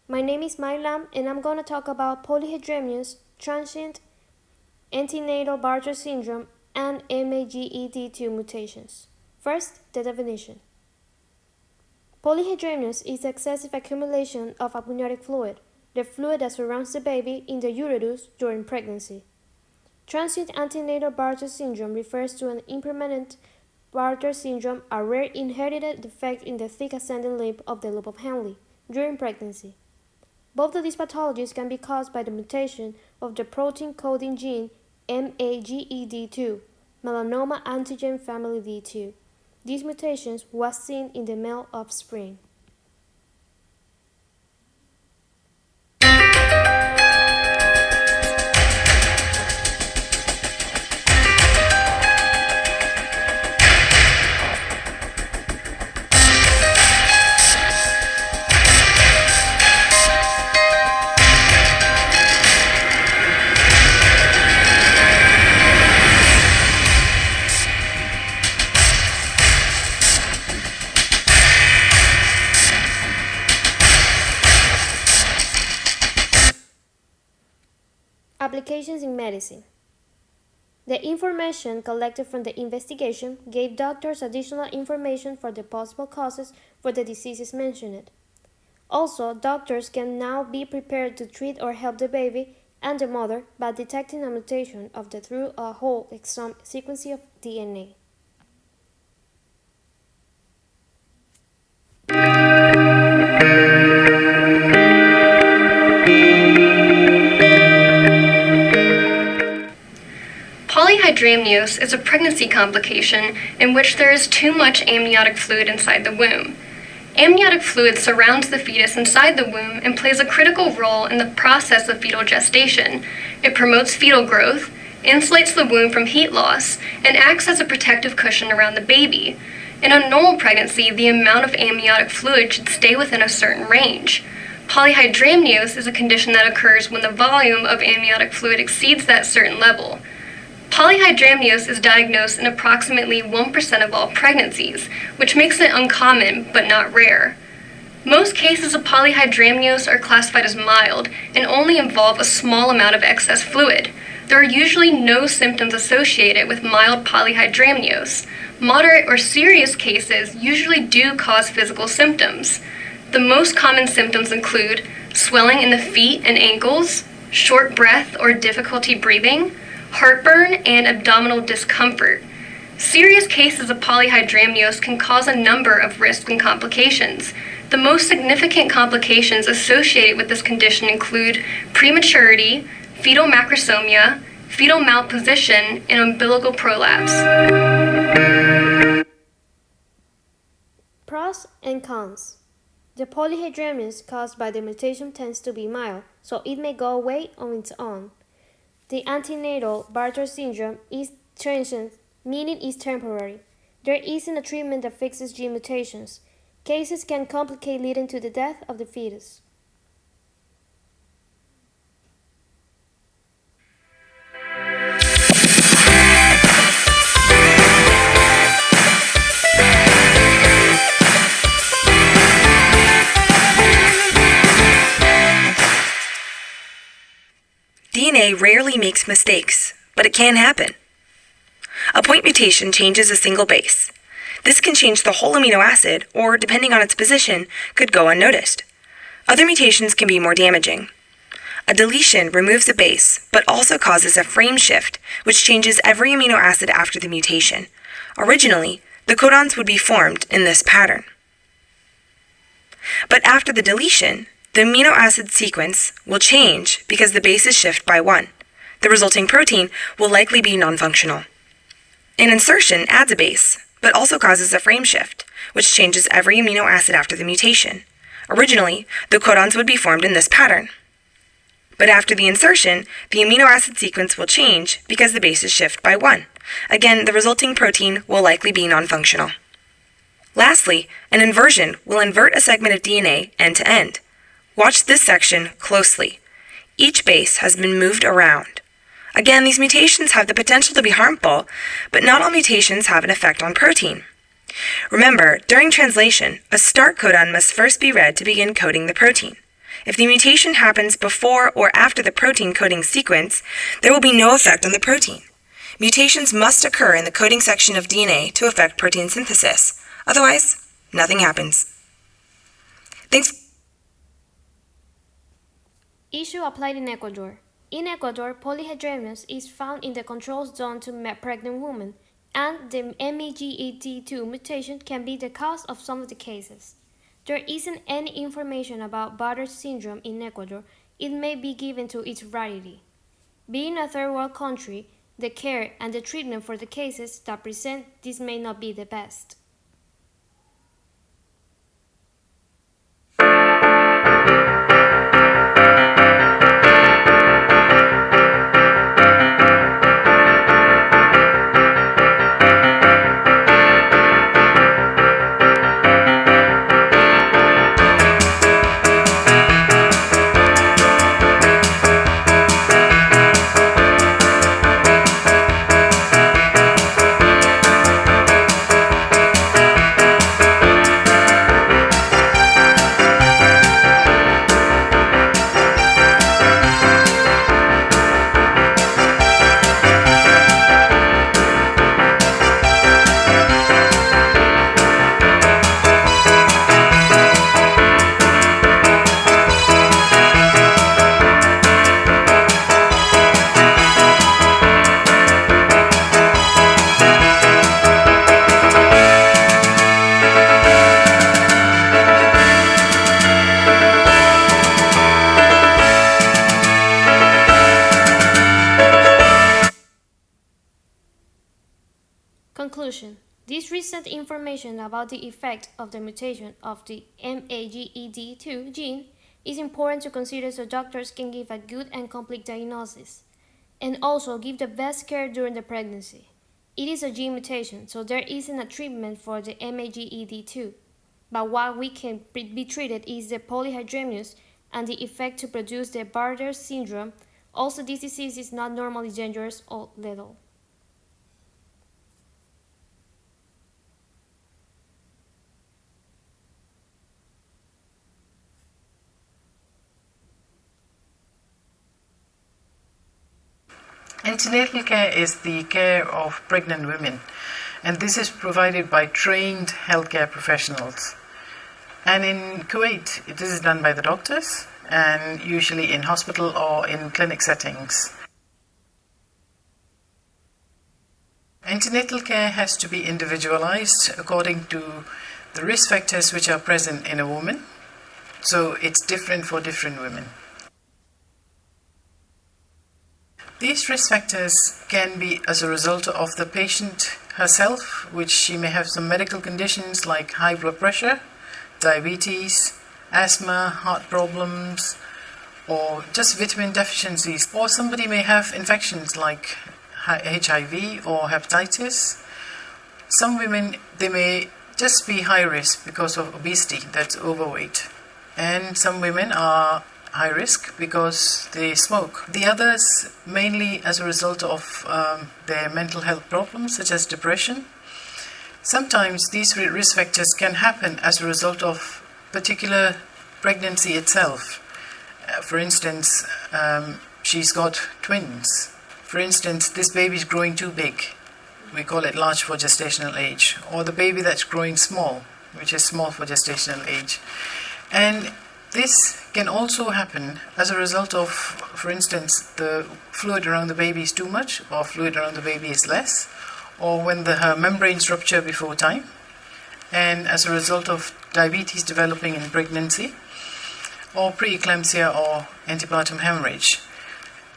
My name is Mylam, and I'm going to talk about Polyhydramnios, Transient, Antenatal Bartter syndrome, and MAGED2 mutations. First, the definition. Polyhydramnios is excessive accumulation of amniotic fluid, the fluid that surrounds the baby in the uterus during pregnancy. Transient antenatal Bartter syndrome refers to an impermanent Bartter syndrome, a rare inherited defect in the thick ascending lip of the loop of Henle during pregnancy. Both of these pathologies can be caused by the mutation of the protein-coding gene MAGED2, melanoma antigen family D2. These mutations was seen in the male offspring. Applications in medicine. The information collected from the investigation gave doctors additional information for the possible causes for the diseases mentioned. Also, doctors can now be prepared to treat or help the baby and the mother by detecting a mutation through a whole exome sequence of DNA. Polyhydramnios is a pregnancy complication in which there is too much amniotic fluid inside the womb. Amniotic fluid surrounds the fetus inside the womb and plays a critical role in the process of fetal gestation. It promotes fetal growth, insulates the womb from heat loss, and acts as a protective cushion around the baby. In a normal pregnancy, the amount of amniotic fluid should stay within a certain range. Polyhydramnios is a condition that occurs when the volume of amniotic fluid exceeds that certain level. Polyhydramnios is diagnosed in approximately 1% of all pregnancies, which makes it uncommon but not rare. Most cases of polyhydramnios are classified as mild and only involve a small amount of excess fluid. There are usually no symptoms associated with mild polyhydramnios. Moderate or serious cases usually do cause physical symptoms. The most common symptoms include swelling in the feet and ankles, short breath or difficulty breathing, heartburn, and abdominal discomfort. Serious cases of polyhydramnios can cause a number of risks and complications. The most significant complications associated with this condition include prematurity, fetal macrosomia, fetal malposition, and umbilical prolapse. Pros and cons. The polyhydramnios caused by the mutation tends to be mild, so it may go away on its own. The antenatal Bartter syndrome is transient, meaning it's temporary. There isn't a treatment that fixes gene mutations. Cases can complicate, leading to the death of the fetus. DNA rarely makes mistakes, but it can happen. A point mutation changes a single base. This can change the whole amino acid, or, depending on its position, could go unnoticed. Other mutations can be more damaging. A deletion removes a base, but also causes a frame shift, which changes every amino acid after the mutation. Originally, the codons would be formed in this pattern. But after the deletion, the amino acid sequence will change because the bases shift by 1. The resulting protein will likely be non-functional. An insertion adds a base, but also causes a frame shift, which changes every amino acid after the mutation. Originally, the codons would be formed in this pattern. But after the insertion, the amino acid sequence will change because the bases shift by 1. Again, the resulting protein will likely be non-functional. Lastly, an inversion will invert a segment of DNA end to end. Watch this section closely. Each base has been moved around. Again, these mutations have the potential to be harmful, but not all mutations have an effect on protein. Remember, during translation, a start codon must first be read to begin coding the protein. If the mutation happens before or after the protein coding sequence, there will be no effect on the protein. Mutations must occur in the coding section of DNA to affect protein synthesis. Otherwise, nothing happens. Thanks. Issue applied in Ecuador. In Ecuador, Polyhydramnios is found in the control zone to pregnant women, and the MAGED2 mutation can be the cause of some of the cases. There isn't any information about Bartter syndrome in Ecuador. It may be given to its rarity. Being a third world country, the care and the treatment for the cases that present this may not be the best. Conclusion. This recent information about the effect of the mutation of the MAGED2 gene is important to consider so doctors can give a good and complete diagnosis, and also give the best care during the pregnancy. It is a gene mutation, so there isn't a treatment for the MAGED2, but what we can be treated is the polyhydramnios and the effect to produce the Bartter syndrome. Also, this disease is not normally dangerous or lethal. Antenatal care is the care of pregnant women, and this is provided by trained healthcare professionals. And in Kuwait, this is done by the doctors, and usually in hospital or in clinic settings. Antenatal care has to be individualized according to the risk factors which are present in a woman, so it's different for different women. These risk factors can be as a result of the patient herself, which she may have some medical conditions like high blood pressure, diabetes, asthma, heart problems, or just vitamin deficiencies. Or somebody may have infections like HIV or hepatitis. Some women, they may just be high risk because of obesity, that's overweight. And some women are high risk because they smoke. The others mainly as a result of their mental health problems such as depression. Sometimes these risk factors can happen as a result of particular pregnancy itself. For instance, she's got twins. For instance, this baby is growing too big. We call it large for gestational age. Or the baby that's growing small, which is small for gestational age. And this can also happen as a result of, for instance, the fluid around the baby is too much, or fluid around the baby is less, or when her membranes rupture before time, and as a result of diabetes developing in pregnancy, or preeclampsia or antepartum hemorrhage.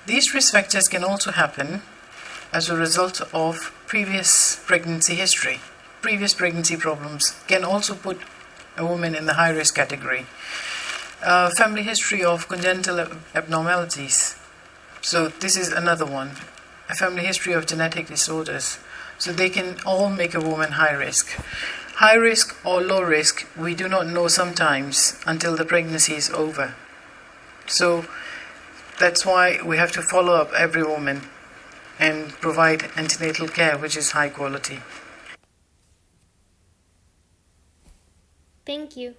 These risk factors can also happen as a result of previous pregnancy history. Previous pregnancy problems can also put a woman in the high risk category. Family history of congenital abnormalities. So this is another one. A family history of genetic disorders. So they can all make a woman high risk. High risk or low risk, we do not know sometimes until the pregnancy is over. So that's why we have to follow up every woman and provide antenatal care which is high quality. Thank you.